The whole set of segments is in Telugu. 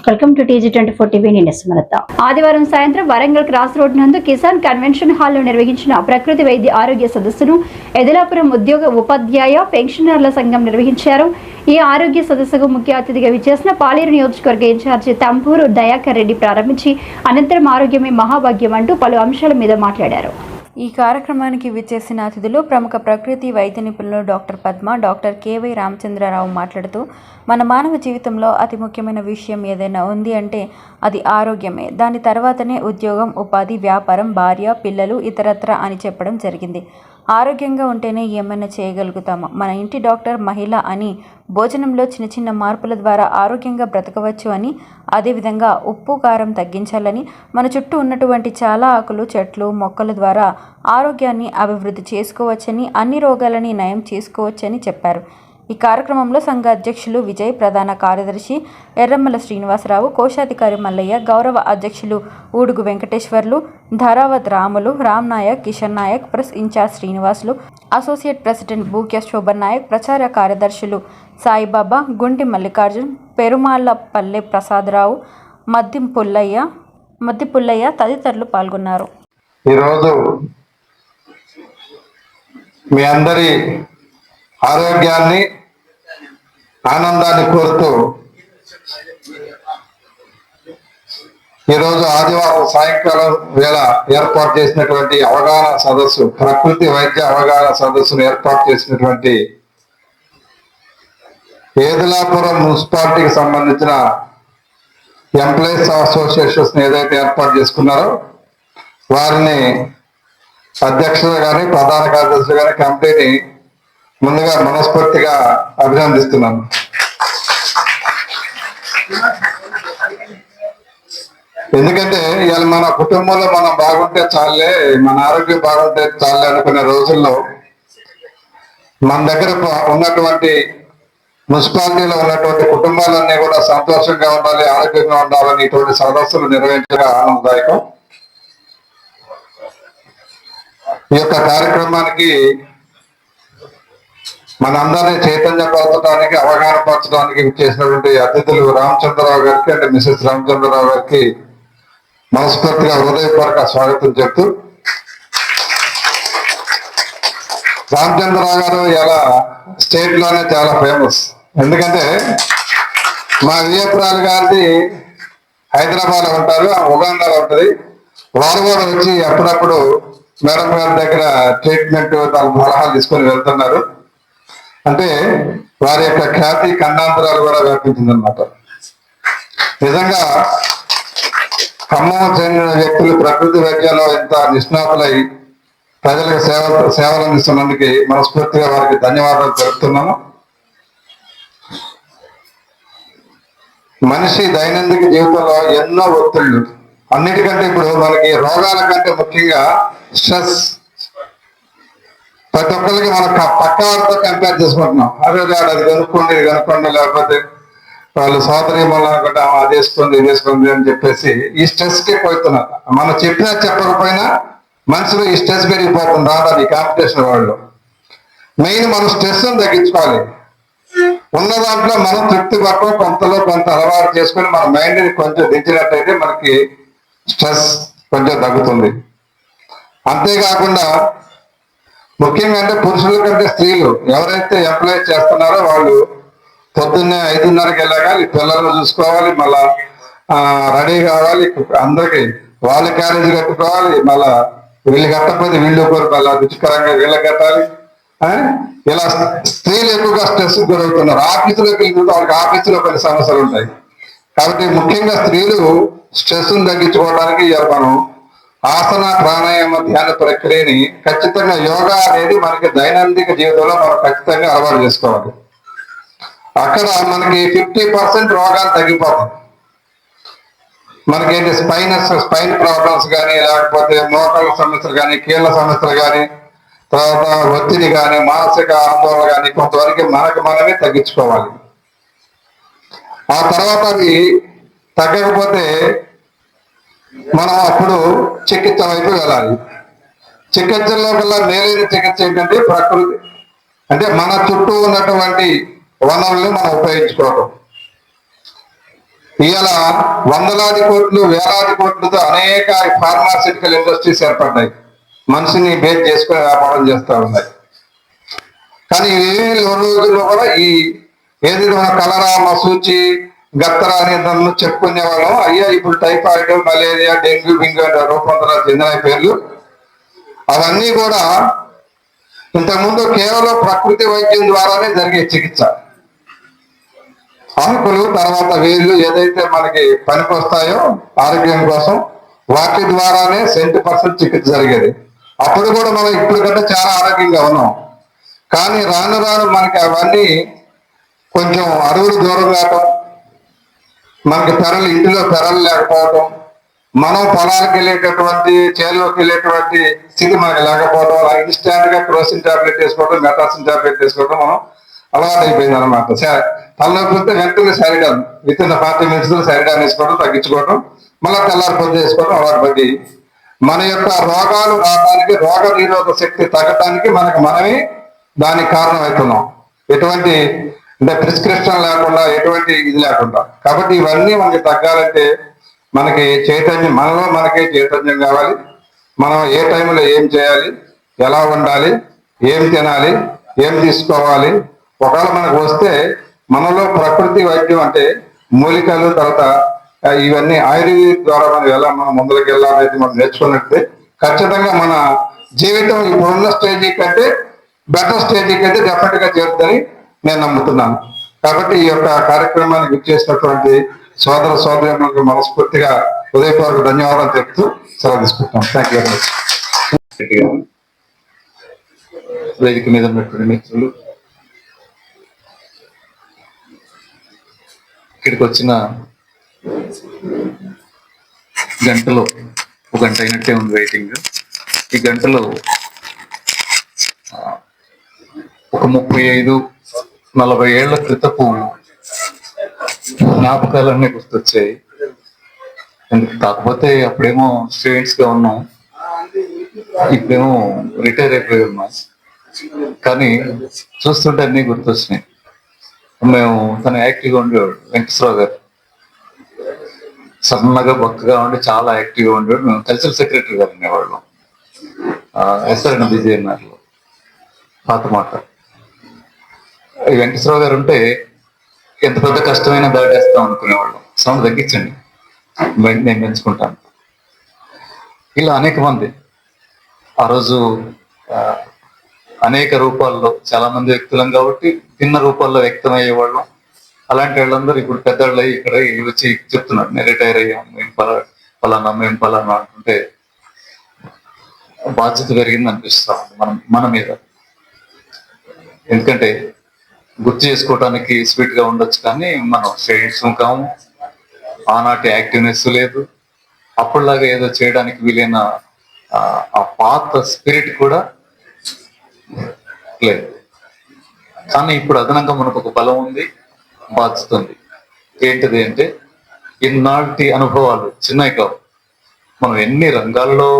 Welcome to TG24 TV. నేను సుమలత. ఆదివారం సాయంత్రం వరంగల్ క్రాస్ రోడ్ నందు కిసాన్ కన్వెన్షన్ హాల్లో నిర్వహించిన ప్రకృతి వైద్య ఆరోగ్య సదస్సును ఎదిలాపురం ఉద్యోగ ఉపాధ్యాయ పెన్షనర్ల సంఘం నిర్వహించారు. ఈ ఆరోగ్య సదస్సుకు ముఖ్య అతిథిగా విచ్చేసిన పాలేరు నియోజకవర్గ ఇన్ఛార్జి తంపూరు దయాకర్ రెడ్డి ప్రారంభించి అనంతరం ఆరోగ్యమే మహాభాగ్యం అంటూ పలు అంశాల మీద మాట్లాడారు. ఈ కార్యక్రమానికి విచ్చేసిన అతిథులు ప్రముఖ ప్రకృతి వైద్య నిపుణులు doctor Padma, doctor KY Ramachandra Rao మాట్లాడుతూ, మన మానవ జీవితంలో అతి ముఖ్యమైన విషయం ఏదైనా ఉంది అంటే అది ఆరోగ్యమే. దాని తర్వాతనే ఉద్యోగం, ఉపాధి, వ్యాపారం, భార్య, పిల్లలు, ఇతరత్ర అని చెప్పడం జరిగింది. ఆరోగ్యంగా ఉంటేనే ఏమైనా చేయగలుగుతాము. మన ఇంటి డాక్టర్ మహిళ అని భోజనంలో చిన్న చిన్న మార్పుల ద్వారా ఆరోగ్యంగా బ్రతకవచ్చు అని, అదేవిధంగా ఉప్పు కారం తగ్గించాలని, మన చుట్టూ ఉన్నటువంటి చాలా ఆకులు, చెట్లు, మొక్కల ద్వారా ఆరోగ్యాన్ని అభివృద్ధి చేసుకోవచ్చని, అన్ని రోగాలని నయం చేసుకోవచ్చని చెప్పారు. ఈ కార్యక్రమంలో సంఘ అధ్యక్షులు విజయ్, ప్రధాన కార్యదర్శి ఎర్రమ్మల శ్రీనివాసరావు, కోశాధికారి మల్లయ్య, గౌరవ అధ్యక్షులు Udugu Venkateswarlu, Dharavath Ramulu, Ram Nayak, Kishan Nayak, press in charge Srinivasulu, associate president Bhukya Shobhan Nayak, ప్రచార కార్యదర్శులు సాయిబాబా, గుంటి మల్లికార్జున్, పెరుమాళ్లపల్లె ప్రసాదరావు, మద్ది పుల్లయ్య తదితరులు పాల్గొన్నారు. ఈరోజు మీ అందరి ఆరోగ్యాన్ని, ఆనందాన్ని కోరుతూ ఈరోజు ఆదివారం సాయంకాలం వేళ ఏర్పాటు చేసినటువంటి అవగాహన సదస్సు, ప్రకృతి వైద్య అవగాహన సదస్సును ఏర్పాటు చేసినటువంటి ఏదిలాపురం మున్సిపాలిటీకి సంబంధించిన ఎంప్లాయీస్ అసోసియేషన్స్ ఏదైతే ఏర్పాటు చేసుకున్నారో వారిని అధ్యక్షులు కానీ, ప్రధాన కార్యదర్శులు కానీ, కమిటీని ముందుగా మనస్ఫూర్తిగా అభినందిస్తున్నాను. ఎందుకంటే ఇవాళ మన కుటుంబంలో మనం బాగుంటే చాలే, మన ఆరోగ్యం బాగుంటే చాలే అనుకునే రోజుల్లో మన దగ్గర ఉన్నటువంటి మున్సిపాలిటీలో ఉన్నటువంటి కుటుంబాలన్నీ కూడా సంతోషంగా ఉండాలి, ఆరోగ్యంగా ఉండాలని ఇటువంటి సదస్సులు నిర్వహించడం ఆనందదాయకం. ఈ యొక్క కార్యక్రమానికి మనందరినీ చైతన్యపరచడానికి, అవగాహన పరచడానికి చేసినటువంటి అతిథులు రామచంద్రరావు గారికి అంటే మిసెస్ రామచంద్రరావు గారికి మనస్ఫూర్తిగా హృదయపూర్వక స్వాగతం చెప్తూ, రామచంద్రరావు గారు ఇలా స్టేట్ లోనే చాలా ఫేమస్. ఎందుకంటే మా విజయపురాలు గారిది హైదరాబాద్ ఉంటారు, ఉగాండాలో ఉంటుంది. వారు కూడా వచ్చి అప్పుడప్పుడు మేడం గారి దగ్గర ట్రీట్మెంట్ సలహాలు తీసుకొని వెళ్తున్నారు. అంటే వారి యొక్క ఖ్యాతి ఖండాంతరాలు కూడా వ్యాపించిందనమాట. నిజంగా ఖమ్మం చెందిన వ్యక్తులు ప్రకృతి వైద్యంలో ఎంత నిష్ణాతులై ప్రజలకు సేవలు అందిస్తున్నందుకు మనస్ఫూర్తిగా వారికి ధన్యవాదాలు తెలుపుతున్నాను. మనిషి దైనందిక జీవితంలో ఎన్నో ఒత్తిళ్లు, అన్నిటికంటే ఇప్పుడు మనకి రోగాల కంటే ముఖ్యంగా స్ట్రెస్. ప్రతి ఒక్కరికి మనం పక్క వారితో కంపేర్ చేసుకుంటున్నాం. అదే అది కనుక్కోండి, ఇది కనుక్కోండి, లేకపోతే వాళ్ళు సోదరి మళ్ళీ అనుకుంటే అది వేసుకోండి, ఇది వేసుకోండి అని చెప్పేసి ఈ స్ట్రెస్ కి పోతున్నారు. మనం చెప్పినా చెప్పకపోయినా మనసులో ఈ స్ట్రెస్ పెరిగిపోతుంది. రాదు ఈ కాంపిటీషన్ వాళ్ళు. మెయిన్ మనం స్ట్రెస్ తగ్గించుకోవాలి. ఉన్న దాంట్లో మనం తృప్తి పక్క కొంతలో కొంత అలవాటు చేసుకుని మన మైండ్ ని కొంచెం దించినట్టయితే మనకి స్ట్రెస్ కొంచెం తగ్గుతుంది. అంతేకాకుండా ముఖ్యంగా అంటే పురుషుల కంటే స్త్రీలు ఎవరైతే ఎంప్లాయ్ చేస్తున్నారో వాళ్ళు పొద్దున్నే 5:30కి వెళ్ళగాలి, పిల్లలను చూసుకోవాలి, మళ్ళా రెడీ కావాలి, అందరికి వాళ్ళ క్యారేజీ కట్టుకోవాలి, మళ్ళా వీళ్ళు కట్టకపోతే వీళ్ళు కూడా మళ్ళా రుచికరంగా వీళ్ళకి కట్టాలి. ఇలా స్త్రీలు ఎక్కువగా స్ట్రెస్ గురవుతున్నారు. ఆఫీసులోకి వెళ్ళినప్పుడు వాళ్ళకి ఆఫీసులో కొన్ని సమస్యలు ఉంటాయి. కాబట్టి ముఖ్యంగా స్త్రీలు స్ట్రెస్ తగ్గించుకోవడానికి మనం ఆసన, ప్రాణాయామ, ధ్యాన ప్రక్రియని ఖచ్చితంగా యోగా అనేది మనకి దైనందిక జీవితంలో మనం ఖచ్చితంగా అలవాటు చేసుకోవాలి. అక్కడ మనకి 50% రోగాలు తగ్గిపోతాయి. మనకేంటి స్పైన్ ప్రాబ్లమ్స్ కానీ, లేకపోతే మోకాళ్ళ సమస్యలు కానీ, కీళ్ళ సమస్యలు కానీ, తర్వాత ఒత్తిడి కానీ, మానసిక ఆందోళన కానీ కొంతవరకు మనకు మనమే తగ్గించుకోవాలి. ఆ తర్వాత అది తగ్గకపోతే మనం అప్పుడు చికిత్స వైపు వెళ్ళాలి. చికిత్సలో కల్లా మేలైన చికిత్స ఏంటంటే ప్రకృతి, అంటే మన చుట్టూ ఉన్నటువంటి వనరులను మనం ఉపయోగించుకోవడం. ఇవాళ వందలాది కోట్లు వేలాది కోట్లతో అనేక ఫార్మాస్యూటికల్ ఇండస్ట్రీస్ ఏర్పడ్డాయి, మనిషిని బేస్ చేసుకుని వ్యాపారం చేస్తూ ఉన్నాయి. కానీ ఈ రోజుల్లో కూడా ఈ ఏది మన కలరా మసూచి గత్తరా అనే దాన్ని చెప్పుకునే వాళ్ళం. అయ్యా ఇప్పుడు టైఫాయిడ్ మలేరియా డెంగ్యూ బింగు రూపాంతరాలు చెందిన పేర్లు అవన్నీ కూడా ఇంతకుముందు కేవలం ప్రకృతి వైద్యం ద్వారానే జరిగే చికిత్స. ఆకులు తర్వాత వేళ్ళు ఏదైతే మనకి పనికొస్తాయో ఆరోగ్యం కోసం వాటి ద్వారానే 70% చికిత్స జరిగేది. అప్పుడు కూడా మనం ఇప్పుడు కంటే చాలా ఆరోగ్యంగా ఉన్నాం. కానీ రాను రాను మనకి అవన్నీ కొంచెం అడవులు దూరం కావటం, మనకి పెరలు ఇంటిలో పెరలు లేకపోవటం, మనం పొలాలకు వెళ్ళేటటువంటి చేలోకి వెళ్ళేటువంటి స్థితి మనకి లేకపోవడం, ఇన్స్టాంట్ గా క్రోసిన్ టాబ్లెట్ వేసుకోవడం, మెటాసిన్ టాబ్లెట్ వేసుకోవడం మనం అలవాటు అయిపోయింది అనమాట. తలనొప్పి వస్తే వెంటనే సైడాన్ విత్ ఇన్ 40 minutes సైడాన్ వేసుకోవడం, తగ్గించుకోవడం, మళ్ళీ తెల్లారి పొద్దు వేసుకోవడం అలవాటు పడి మన యొక్క రోగాలు రావడానికి, రోగ నిరోధక శక్తి తగ్గడానికి మనమే దానికి కారణం అవుతున్నాం. ఎటువంటి అంటే ప్రిస్క్రిప్షన్ లేకుండా, ఎటువంటి ఇది లేకుండా. కాబట్టి ఇవన్నీ మనకి తగ్గాలంటే మనకి చైతన్యం, మనలో మనకే చైతన్యం కావాలి. మనం ఏ టైంలో ఏం చేయాలి, ఎలా ఉండాలి, ఏం తినాలి, ఏం తీసుకోవాలి. ఒకవేళ మనకు వస్తే మనలో ప్రకృతి వైద్యం అంటే మూలికలు, తర్వాత ఇవన్నీ ఆయుర్వేదిక్ ద్వారా మనం ముందుకు వెళ్ళాలనేది మనం నేర్చుకున్నట్టే ఖచ్చితంగా మన జీవితం ఇప్పుడున్న స్టేజీ కంటే బెటర్ స్టేజీకి అయితే డెఫినెట్ గా చేరుతుందని నేను నమ్ముతున్నాను. కాబట్టి ఈ యొక్క కార్యక్రమానికి ఇచ్చేసినటువంటి సోదర సోదరులకు మనస్ఫూర్తిగా హృదయపూర్వక ధన్యవాదాలు చెప్తూ సెలవు తీసుకుంటాం. Thank you very much. వేదిక మీద ఉన్నటువంటి మిత్రులు, ఇక్కడికి వచ్చిన గంటలో 1 గంట అయినట్టే ఉంది వెయిటింగ్. ఈ గంటలో ఒక 35-40 ఏళ్ల క్రితపు జ్ఞాపకాలన్నీ గుర్తొచ్చాయి. కాకపోతే అప్పుడేమో స్టూడెంట్స్ గా ఉన్నాం, ఇప్పుడేమో రిటైర్ అయిపోయి ఉన్నాం. కానీ చూస్తుంటే అన్ని గుర్తొచ్చినాయి. మేము తను యాక్టివ్గా ఉండేవాడు వెంకటేశ్వరరావు గారు, సన్నగా బక్కగా ఉండి చాలా యాక్టివ్గా ఉండేవాడు. మేము కల్చరల్ సెక్రటరీ గారు అనేవాళ్ళం ఎస్ఆర్ఎన్ విజయనగర్లో పాత మాట. ఈ వెంకటేశ్వరరావు గారు ఉంటే ఎంత పెద్ద కష్టమైనా దాటేస్తాం అనుకునేవాళ్ళం. సౌండ్ తగ్గించండి, నేను పెంచుకుంటాను. ఇలా అనేక మంది ఆ రోజు అనేక రూపాల్లో చాలా మంది వ్యక్తులం కాబట్టి భిన్న రూపాల్లో వ్యక్తం అయ్యేవాళ్ళం. అలాంటి వాళ్ళందరూ ఇప్పుడు పెద్దవాళ్ళు అయ్యి ఇక్కడ వచ్చి చెప్తున్నారు, నేను రిటైర్ అయ్యాం, మేము ఫలానా అంటుంటే బాధ్యత పెరిగింది అనిపిస్తాం మన మీద. ఎందుకంటే గుర్తు చేసుకోవటానికి స్వీట్ గా ఉండొచ్చు, కానీ మనం స్టూడెంట్స్ కాము, ఆనాటి యాక్టివ్నెస్ లేదు, అప్పుడులాగా ఏదో చేయడానికి వీలైన ఆ పాత స్పిరిట్ కూడా లేదు. కానీ ఇప్పుడు అదనంగా మనకు ఒక బలం ఉంది, బాధ్యత ఉంది. ఏంటిది అంటే ఇన్నాటి అనుభవాలు చిన్నవి కావు. మనం ఎన్ని రంగాల్లో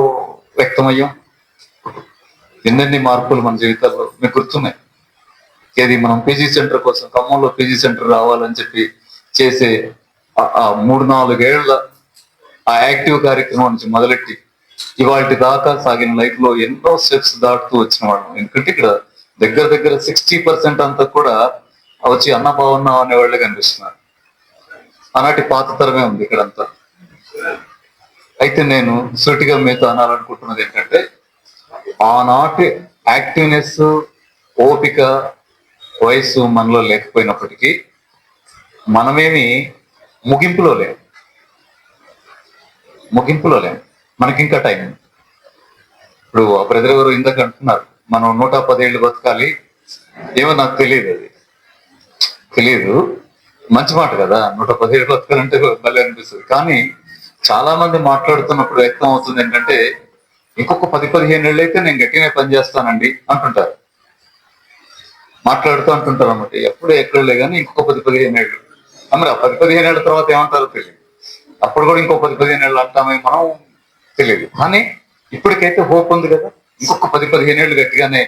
వ్యక్తమయ్యాం, ఎన్నెన్ని మార్పులు మన జీవితాల్లో మీకు గుర్తున్నాయి. ఏది మనం పీజీ సెంటర్ కోసం ఖమ్మంలో పీజీ సెంటర్ రావాలని చెప్పి చేసే ఆ 3-4 ఏళ్ల ఆ యాక్టివ్ కార్యక్రమం నుంచి మొదలెట్టి ఇవాటి దాకా సాగిన లైఫ్ లో ఎన్నో స్టెప్స్ దాటుతూ వచ్చిన వాళ్ళం. ఎందుకంటే ఇక్కడ దగ్గర 60% అంతా కూడా వచ్చి అన్న బాగున్నా అనేవాళ్ళే కనిపిస్తున్నారు. ఆనాటి పాత తరమే ఉంది ఇక్కడంతా. అయితే నేను సూటిగా మీతో అనాలనుకుంటున్నది ఏంటంటే ఆనాటి యాక్టివ్నెస్, ఓపిక, వయసు మనలో లేకపోయినప్పటికీ మనమేమి ముగింపులో లేము. మనకి ఇంకా టైం ఉంది. ఇప్పుడు ఆ బ్రదర్ ఎవరు ఇందాక అంటున్నారు మనం 110 ఏళ్ళు బతకాలి. ఏమో నాకు తెలియదు, మంచి మాట కదా, 110 ఏళ్ళు బతకాలంటే భలే అనిపిస్తుంది. కానీ చాలా మంది మాట్లాడుతున్నప్పుడు వ్యక్తం అవుతుంది ఏంటంటే ఇంకొక 10-15 ఏళ్ళు అయితే నేను గట్టిగా పనిచేస్తానండి అంటుంటారు, మాట్లాడుతూ అంటుంటారు అన్నమాట. ఎప్పుడు ఎక్కడలే కానీ ఇంకొక 10-15 ఏళ్ళు. మరి ఆ 10-15 ఏళ్ళ తర్వాత ఏమంటారో తెలియదు. అప్పుడు కూడా ఇంకో 10-15 ఏళ్ళు అంటామే మనం, తెలియదు. కానీ ఇప్పటికైతే హోప్ ఉంది కదా, ఇంకొక 10-15 ఏళ్ళు గట్టిగానే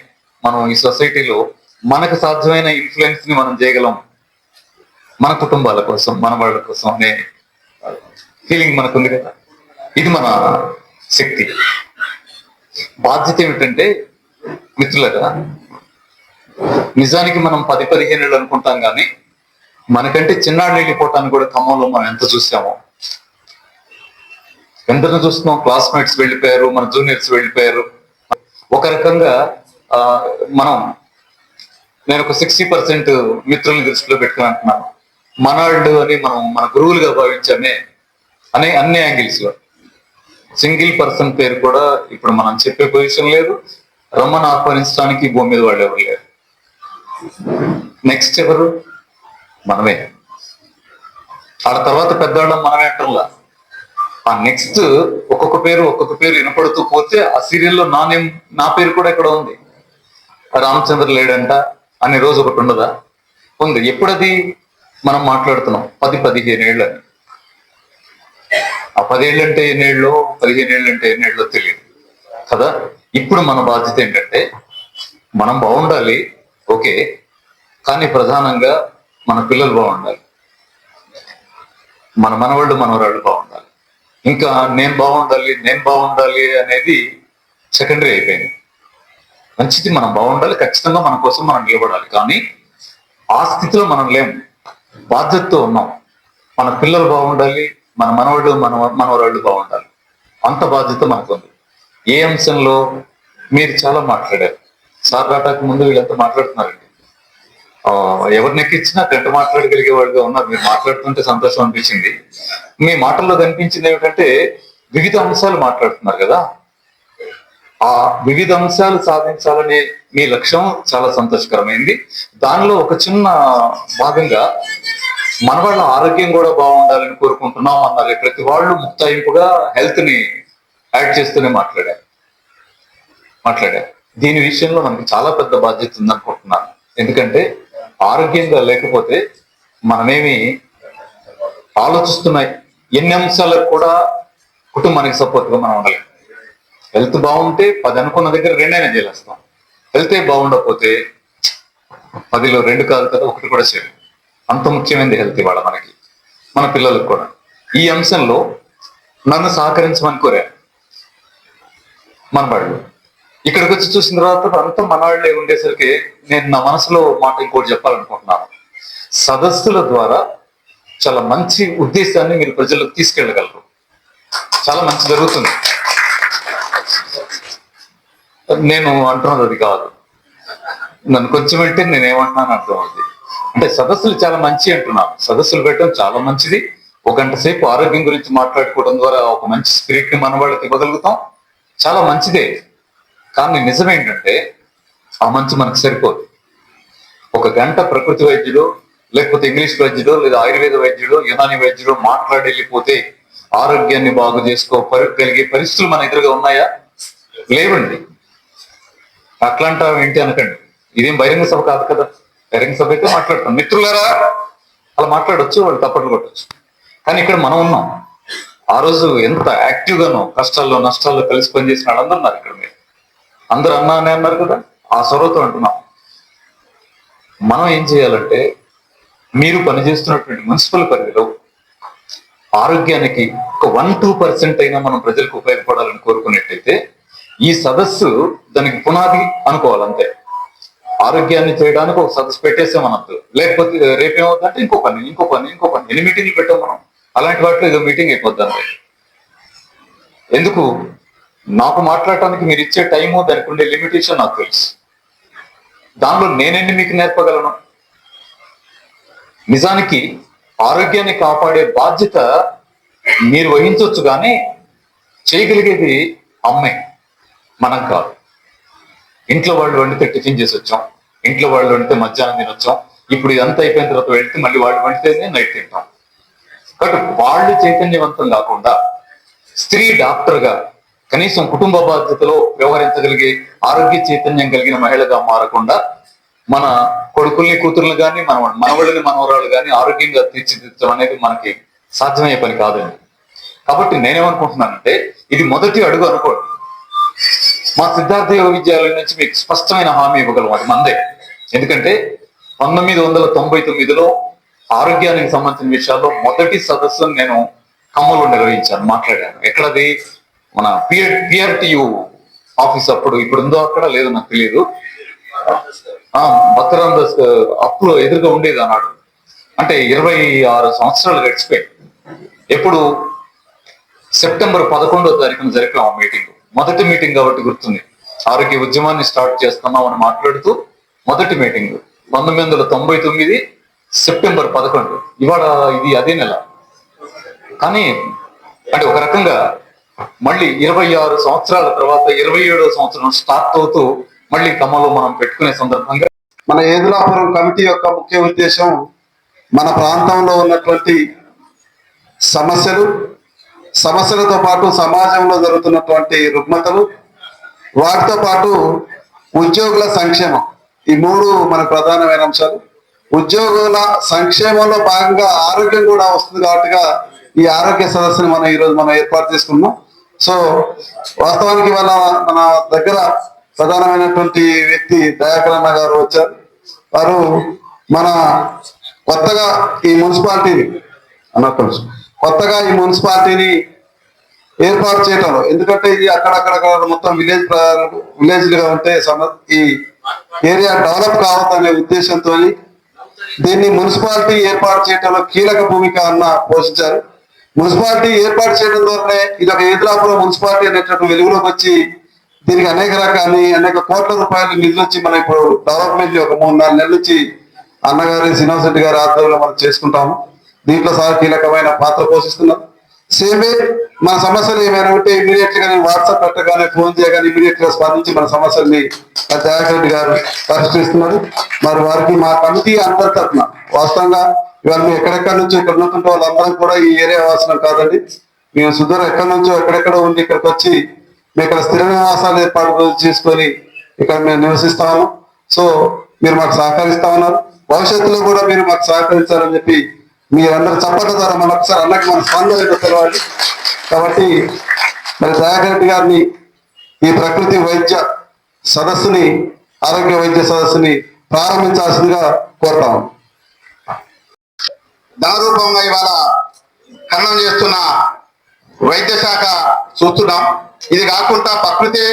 మనం ఈ సొసైటీలో మనకు సాధ్యమైన ఇన్ఫ్లుయెన్స్ ని మనం చేయగలం, మన కుటుంబాల కోసం, మన వాళ్ళ కోసం అనే ఫీలింగ్ మనకుంది కదా. ఇది మన శక్తి. బాధ్యత ఏమిటంటే మిత్రులరా, నిజానికి మనం 10-15 ఏళ్ళు అనుకుంటాం కానీ మనకంటే చిన్నాళ్ళు వెళ్ళిపోవటానికి కూడా ఖమ్మంలో మనం ఎంత చూసామో, ఎంతను చూస్తున్నాం. క్లాస్మేట్స్ వెళ్ళిపోయారు, మన జూనియర్స్ వెళ్ళిపోయారు. ఒక రకంగా నేను ఒక 60% మిత్రుల్ని దృష్టిలో పెట్టుకుని అంటున్నాను. మనవాళ్ళు అని మనం మన గురువులుగా భావించామే అన్ని యాంగిల్స్ లో. సింగిల్ పర్సన్ పేరు కూడా ఇప్పుడు మనం చెప్పే పొజిషన్ లేదు. రమ్మను ఆహ్వానించడానికి భూమి మీద వాళ్ళు ఎవరు లేరు. నెక్స్ట్ ఎవరు? మనమే. ఆ తర్వాత పెద్దవాళ్ళం మనమే అంటారులా. ఆ నెక్స్ట్ ఒక్కొక్క పేరు వినపడుతూ పోతే ఆ సీరియల్లో నా పేరు కూడా ఇక్కడ ఉంది. రామచంద్ర లేడంట అనే రోజు ఒకటి ఉండదా? ఉంది. ఎప్పుడది మనం మాట్లాడుతున్నాం? 10-15 ఏళ్ళని. ఆ 10 ఏళ్ళంటే ఎన్నేళ్ళో, 15 ఏళ్ళంటే ఎన్నేళ్ళో తెలియదు కదా. ఇప్పుడు మన బాధ్యత ఏంటంటే మనం బాగుండాలి, ఓకే, కానీ ప్రధానంగా మన పిల్లలు బాగుండాలి, మన మనవరాళ్ళు బాగుండాలి. ఇంకా నేను బాగుండాలి అనేది సెకండరీ అయిపోయింది. మంచిది, మనం బాగుండాలి, ఖచ్చితంగా మన కోసం మనం నిలబడాలి. కానీ ఆ స్థితిలో మనం లేము, బాధ్యతతో ఉన్నాం. మన పిల్లలు బాగుండాలి, మన మనవరాళ్ళు బాగుండాలి. అంత బాధ్యత మనకుంది. ఏ అంశంలో? మీరు చాలా మాట్లాడారు. సార్ రాటాకు ముందు వీళ్ళంతా మాట్లాడుతున్నారండి. ఎవరిని ఎక్కించినా గంట మాట్లాడగలిగే వాళ్ళుగా ఉన్నారు. మీరు మాట్లాడుతుంటే సంతోషం అనిపించింది. మీ మాటల్లో కనిపించింది ఏమిటంటే వివిధ అంశాలు మాట్లాడుతున్నారు కదా. ఆ వివిధ అంశాలు సాధించాలనే మీ లక్ష్యం చాలా సంతోషకరమైంది. దానిలో ఒక చిన్న భాగంగా మన వాళ్ళ ఆరోగ్యం కూడా బాగుండాలని కోరుకుంటున్నాం అన్నారు. ప్రతి వాళ్ళు ముక్తాయింపుగా హెల్త్ ని యాడ్ చేస్తూనే మాట్లాడారు. దీని విషయంలో మనకి చాలా పెద్ద బాధ్యత ఉందనుకుంటున్నాను. ఎందుకంటే ఆరోగ్యంగా లేకపోతే మనమేమి ఆలోచిస్తున్నాయి ఎన్ని అంశాలకు కూడా కుటుంబానికి సపోర్ట్ గా మనం ఉండలేము. హెల్త్ బాగుంటే 10 అనుకున్న దగ్గర 2 అయినా చేయలేస్తాం. హెల్తే బాగుండకపోతే 10లో 2 కాదు కదా, 1 కూడా చేయలేదు. అంత ముఖ్యమైనది హెల్త్ ఇవాళ మనకి, మన పిల్లలకు కూడా. ఈ అంశంలో నన్ను సహకరించమని కోరారు మన వాళ్ళు. ఇక్కడికి వచ్చి చూసిన తర్వాత అంతా మన వాళ్ళే ఉండేసరికి నేను నా మనసులో మాట ఇంకోటి చెప్పాలనుకుంటున్నాను. సదస్సుల ద్వారా చాలా మంచి ఉద్దేశాన్ని మీరు ప్రజలకు తీసుకెళ్ళగలరు. చాలా మంచి జరుగుతుంది. నేను అంటున్నది అది కాదు. నన్ను కొంచెం అంటే నేనేమంటున్నాను అర్థమవుతుంది. అంటే సదస్సులు చాలా మంచి అంటున్నాను. సదస్సులు పెట్టడం చాలా మంచిది. 1 గంట సేపు ఆరోగ్యం గురించి మాట్లాడుకోవడం ద్వారా ఒక మంచి స్పిరిట్ ని మన వాళ్ళకి ఇవ్వగలుగుతాం. చాలా మంచిదే. కానీ నిజం ఏంటంటే ఆ మంచి మనకు సరిపోదు. 1 గంట ప్రకృతి వైద్యుడు, లేకపోతే ఇంగ్లీష్ వైద్యుడు, లేదా ఆయుర్వేద వైద్యుడు, యునాని వైద్యుడు మాట్లాడి వెళ్ళిపోతే ఆరోగ్యాన్ని బాగు చేసుకోగలిగే పరిస్థితులు మన ఎదురుగా ఉన్నాయా? లేవండి. అట్లాంటి ఏంటి అనకండి. ఇదేం బహిరంగ సభ కాదు కదా. బహిరంగ సభ అయితే మాట్లాడతాం. మిత్రులారా అలా మాట్లాడొచ్చు, వాళ్ళు తప్పట్లు కొట్టచ్చు. కానీ ఇక్కడ మనం ఉన్నాం. ఆ రోజు ఎంత యాక్టివ్ గానో కష్టాల్లో నష్టాల్లో కలిసి పనిచేసిన వాళ్ళందరూ ఉన్నారు ఇక్కడ. మీరు అందరూ అన్నా అని అన్నారు కదా, ఆ సొరవతో అంటున్నాం. మనం ఏం చేయాలంటే మీరు పనిచేస్తున్నటువంటి మున్సిపల్ పరిధిలో ఆరోగ్యానికి ఒక 1-2% అయినా మనం ప్రజలకు ఉపయోగపడాలని కోరుకున్నట్టయితే ఈ సదస్సు దానికి పునాది అనుకోవాలంతే. ఆరోగ్యాన్ని చేయడానికి ఒక సదస్సు పెట్టేసామనద్దు. లేకపోతే రేపేమవుతుందంటే ఇంకో పని. ఎన్ని మీటింగ్లు పెట్టాం మనం. అలాంటి వాటిలో ఏదో మీటింగ్ అయిపోద్ది అంతే. ఎందుకు? నాకు మాట్లాడటానికి మీరు ఇచ్చే టైము, దానికి ఉండే లిమిటేషన్ నాకు తెలుసు. దానిలో నేనెన్ని మీకు నేర్పగలను? నిజానికి ఆరోగ్యాన్ని కాపాడే బాధ్యత మీరు వహించవచ్చు, కానీ చేయగలిగేది అమ్మే, మనం కాదు. ఇంట్లో వాళ్ళు వండితే టిఫిన్ చేసి వచ్చాం, ఇంట్లో వాళ్ళు వండితే మధ్యాహ్నం తినొచ్చాం. ఇప్పుడు ఇదంతా అయిపోయిన తర్వాత వెళ్తే మళ్ళీ వాళ్ళు వండితేనే నైట్ తింటాం. కాబట్టి వాళ్ళు చైతన్యవంతం కాకుండా స్త్రీ డాక్టర్ గా కనీసం కుటుంబ బాధ్యతలో వ్యవహరించగలిగే ఆరోగ్య చైతన్యం కలిగిన మహిళగా మారకుండా మన కొడుకుల్ని కూతుర్లు కానీ మన మనవళ్ళని మనవరాలు కానీ ఆరోగ్యంగా తీర్చిదిద్దడం అనేది మనకి సాధ్యమయ్యే పని కాదండి. కాబట్టి నేనేమనుకుంటున్నానంటే ఇది మొదటి అడుగు అనుకోండి. మా సిద్ధార్థ యోగ విద్యాలయం నుంచి మీకు స్పష్టమైన హామీ ఇవ్వగలం, అది మందే. ఎందుకంటే 1999లో ఆరోగ్యానికి సంబంధించిన విషయాల్లో మొదటి సదస్సును నేను ఖమ్మంలో నిర్వహించాను, మాట్లాడాను. ఎక్కడది? మన పిఆర్టీయు ఆఫీస్ అప్పుడు ఇప్పుడు ఉందో అక్కడ లేదు నాకు తెలియదు. భక్తరామదాస్ అప్పుడు ఎదురుగా ఉండేది అన్నాడు. అంటే 26 సంవత్సరాలు గడిచిపోయి ఎప్పుడు సెప్టెంబర్ 11వ తారీఖున జరిగిన ఆ మీటింగ్, మొదటి మీటింగ్ కాబట్టి గుర్తుంది. ఆరోగ్య ఉద్యమాన్ని స్టార్ట్ చేస్తున్నాం అని మాట్లాడుతూ మొదటి మీటింగ్ 1999 సెప్టెంబర్ 11. ఇవాళ ఇది అదే నెల. కానీ అంటే ఒక రకంగా మళ్ళీ 26 సంవత్సరాల తర్వాత 27వ సంవత్సరం స్టార్ట్ అవుతూ మళ్ళీ ఖమ్మంలో మనం పెట్టుకునే సందర్భంగా మన ఏదులాపురం కమిటీ యొక్క ముఖ్య ఉద్దేశం మన ప్రాంతంలో ఉన్నటువంటి సమస్యలతో పాటు సమాజంలో జరుగుతున్నటువంటి రుగ్మతలు, వాటితో పాటు ఉద్యోగుల సంక్షేమం, ఈ మూడు మన ప్రధానమైన అంశాలు. ఉద్యోగుల సంక్షేమంలో భాగంగా ఆరోగ్యం కూడా వస్తుంది కాబట్టిగా ఈ ఆరోగ్య సదస్సుని మనం ఈరోజు ఏర్పాటు చేసుకున్నాం. సో వాస్తవానికి మన దగ్గర ప్రధానమైనటువంటి వ్యక్తి దయాకర్ అన్న గారు వచ్చారు. వారు మన కొత్తగా ఈ మున్సిపాలిటీని ఏర్పాటు చేయటంలో, ఎందుకంటే ఇది అక్కడక్కడ మొత్తం విలేజ్లుగా ఉంటే ఈ ఏరియా డెవలప్ కావద్దనే ఉద్దేశంతో దీన్ని మున్సిపాలిటీ ఏర్పాటు చేయడంలో కీలక భూమిక పోషించారు. మున్సిపాలిటీ ఏర్పాటు చేయడం ద్వారానే ఇది ఒక ఏదులాపురం మున్సిపాలిటీ అనేటువంటి వెలుగులోకి వచ్చి దీనికి అనేక కోట్ల రూపాయలు నిధులు వచ్చి మనం ఇప్పుడు డెవలప్మెంట్ ఒక 3-4 నెలల నుంచి అన్నగారి శ్రీనివాసరెడ్డి గారి ఆధ్వర్యంలో మనం చేసుకుంటాము. దీంట్లో సార్ కీలకమైన పాత్ర పోషిస్తున్నారు. సేమే మన సమస్యలు ఏమైనా ఉంటే ఇమీడియట్ గా నేను వాట్సాప్ పెట్టగానే, ఫోన్ చేయగానే ఇమీడియట్ గా స్పందించి మన సమస్యల్ని దయాకరెడ్డి గారు పరిష్కరిస్తున్నారు. మరి వారికి మా కమిటీ అందరి తరఫున వాస్తవంగా ఇవాళ మేము ఎక్కడెక్కడి నుంచో ఇక్కడ ఉన్నటువంటి వాళ్ళందరం కూడా ఈ ఏరియా వాసనం కాదండి. మేము సుదూరం ఎక్కడి నుంచో ఎక్కడెక్కడ ఉండి ఇక్కడికి వచ్చి మేము ఇక్కడ స్థిర నివాసాలు ఏర్పాటు చేసుకొని ఇక్కడ మేము నివసిస్తాము. సో మీరు మాకు సహకరిస్తా ఉన్నారు. భవిష్యత్తులో కూడా మీరు మాకు సహకరించాలని చెప్పి మీరందరూ చప్పట్ల ద్వారా మన ఒకసారి అన్నకి మన స్పందన తెలవాలి. కాబట్టి మరి దయాకర్ రెడ్డి గారిని ఈ ప్రకృతి ఆరోగ్య వైద్య సదస్సుని ప్రారంభించాల్సిందిగా కోరుతాము. దానరూపంగా ఇవాళ ఖననం చేస్తున్న వైద్య శాఖ చూస్తున్నాం. ఇది కాకుండా ప్రకృతి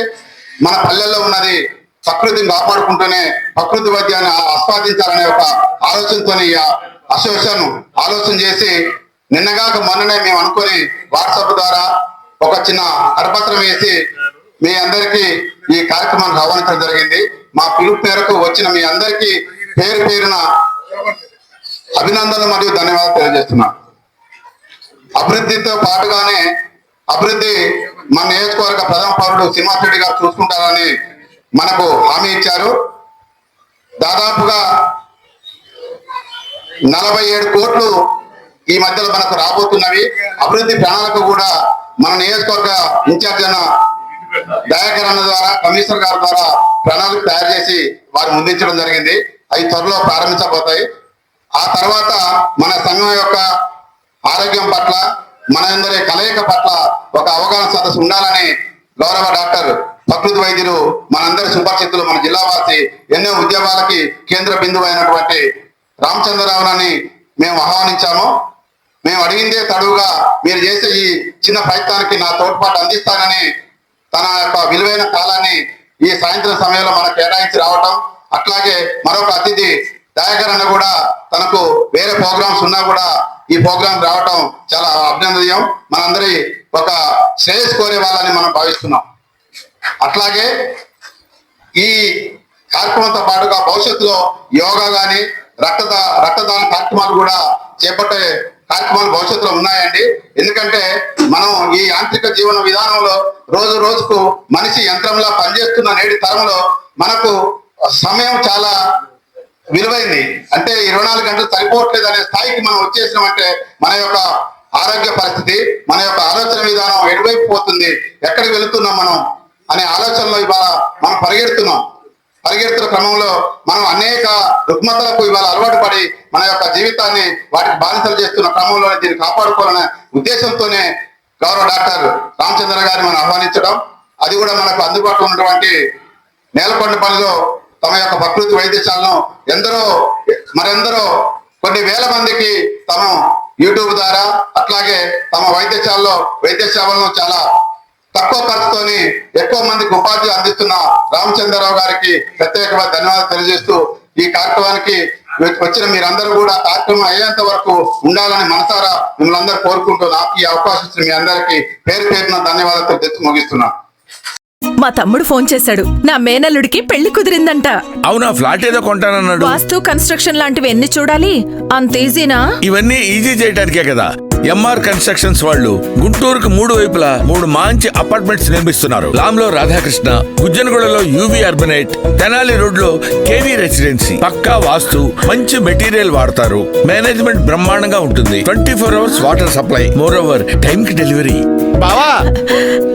మన పల్లెల్లో ఉన్నది, ప్రకృతిని కాపాడుకుంటూనే ప్రకృతి వైద్యాన్ని ఆస్వాదించాలనే ఒక ఆలోచనతో అసోసియేషన్ ఆలోచన చేసి నిన్నగాక మొన్ననే మేము అనుకొని వాట్సాప్ ద్వారా ఒక చిన్న కరపత్రం వేసి మీ అందరికీ ఈ కార్యక్రమానికి ఆహ్వానించడం జరిగింది. మా పిలుపు మేరకు వచ్చిన మీ అందరికీ పేరున అభినందనలు మరియు ధన్యవాదాలు తెలియజేస్తున్నా. అభివృద్ధితో పాటుగానే మన నియోజకవర్గ ప్రథమ పౌరుడు శ్రీనివాసరెడ్డి గారు చూసుకుంటారని మనకు హామీ ఇచ్చారు. దాదాపుగా 47 కోట్లు ఈ మధ్యలో మనకు రాబోతున్నవి. అభివృద్ధి ప్రణాళిక కూడా మన నియోజకవర్గ ఇన్ఛార్జ్ అన్న దయాకర్ అన్న ద్వారా, కమిషనర్ గారి ద్వారా ప్రణాళిక తయారు చేసి వారు ముందుంచడం జరిగింది. అవి త్వరలో ప్రారంభించబోతాయి. ఆ తర్వాత మన సంఘం యొక్క ఆరోగ్యం పట్ల, మనందరి కలయిక పట్ల ఒక అవగాహన సదస్సు ఉండాలని గౌరవ డాక్టర్ ప్రకృతి వైద్యులు, మనందరి సుపరిచితులు, మన జిల్లావాసి, ఎన్నో ఉద్యమాలకి కేంద్ర బిందువు అయినటువంటి రామచంద్రరావుని మేము ఆహ్వానించాము. మేము అడిగిందే తడువుగా మీరు చేసే ఈ చిన్న ప్రయత్నానికి నా తోడ్పాటు అందిస్తానని తన యొక్క విలువైన కాలాన్ని ఈ సాయంత్రం సమయంలో మనకు కేటాయించి రావటం, అట్లాగే మరొక అతిథి దయాకర్ అన్న కూడా తనకు వేరే ప్రోగ్రామ్స్ ఉన్నా కూడా ఈ ప్రోగ్రాం రావటం చాలా అభినందనీయం. మనందరి ఒక శ్రేయస్ కోరే వాళ్ళని మనం భావిస్తున్నాం. అట్లాగే ఈ కార్యక్రమంతో పాటుగా భవిష్యత్తులో యోగా కానీ రక్తదాన కార్యక్రమాలు కూడా చేపట్టే కార్యక్రమాలు భవిష్యత్తులో ఉన్నాయండి. ఎందుకంటే మనం ఈ యాంత్రిక జీవన విధానంలో రోజు రోజుకు మనిషి యంత్రంలా పనిచేస్తున్న నేటి తరంలో మనకు సమయం చాలా విలువైంది. అంటే 24 గంటలు సరిపోవట్లేదు అనే స్థాయికి మనం వచ్చేసినామంటే మన యొక్క ఆరోగ్య పరిస్థితి, మన యొక్క ఆలోచన విధానం ఎటువైపు పోతుంది, ఎక్కడికి వెళుతున్నాం మనం అనే ఆలోచనలో ఇవాళ మనం పరిగెడుతున్న క్రమంలో మనం అనేక రుగ్మతలకు ఇవాళ అలవాటు పడి మన యొక్క జీవితాన్ని వాటికి బానిసలు చేస్తున్న క్రమంలోనే దీన్ని కాపాడుకోవాలనే ఉద్దేశంతోనే గౌరవ డాక్టర్ రామచంద్ర గారిని మనం ఆహ్వానించడం, అది కూడా మనకు అందుబాటులో ఉన్నటువంటి నేలకొండపల్లిలో తమ యొక్క ప్రకృతి వైద్యశాలను మరెందరో కొన్ని వేల మందికి తమ యూట్యూబ్ ద్వారా, అట్లాగే తమ వైద్యశాలలో వైద్య సేవలను చాలా తక్కువ ఖర్చుతోని ఎక్కువ మందికి ఉపాధి అందిస్తున్న రామచంద్రరావు గారికి ప్రత్యేకమైన ధన్యవాదాలు తెలియజేస్తూ ఈ కార్యక్రమానికి వచ్చిన మీరందరూ కూడా కార్యక్రమం అయ్యేంత వరకు ఉండాలని మనసారా మిమ్మల్ని అందరూ కోరుకుంటూ నాకు ఈ అవకాశం ఇచ్చిన మీ అందరికీ పేరు పేరున ధన్యవాదాలు తెచ్చి ముగిస్తున్నాను. మా తమ్ముడు ఫోన్ చేశాడు. నా మేనల్లుడికి పెళ్లి కుదిరిందంట. అవునా? ఫ్లాట్ ఏదో కొంటానన్నాడు. వాస్తు కన్స్ట్రక్షన్ లాంటివి ఎన్ని చూడాలి? అంత ఈజీనా? ఇవన్నీ ఈజీ చేయడానికే కదా ఎంఆర్ కన్స్ట్రక్షన్స్ వాళ్ళు గుంటూరుకు 3 వైపులా 3 మంచి అపార్ట్మెంట్స్ నిర్మిస్తున్నారు. లాంలో రాధాకృష్ణ, గుజ్జనగూడలో యూవి అర్బనైట్, తెనాలి రోడ్ లో కేవీ రెసిడెన్సీ. పక్కా వాస్తు, మంచి మెటీరియల్ వాడతారు. మేనేజ్మెంట్ బ్రహ్మాండంగా ఉంటుంది. 24 hours water supply, moreover time కి డెలివరీ. బావా,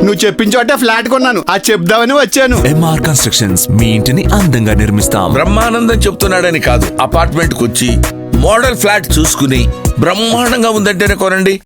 నువ్వు చెప్పిన చోట ఫ్లాట్ కొన్నాను, అది చెప్దామని వచ్చాను. ఎంఆర్ కన్స్ట్రక్షన్స్, మీ ఇంటిని అందంగా నిర్మిస్తాం. బ్రహ్మానందం చెప్తున్నాడని కాదు, అపార్ట్మెంట్ కు వచ్చి మోడల్ ఫ్లాట్ చూసుకుని బ్రహ్మాండంగా ఉందంటేనే కొనండి.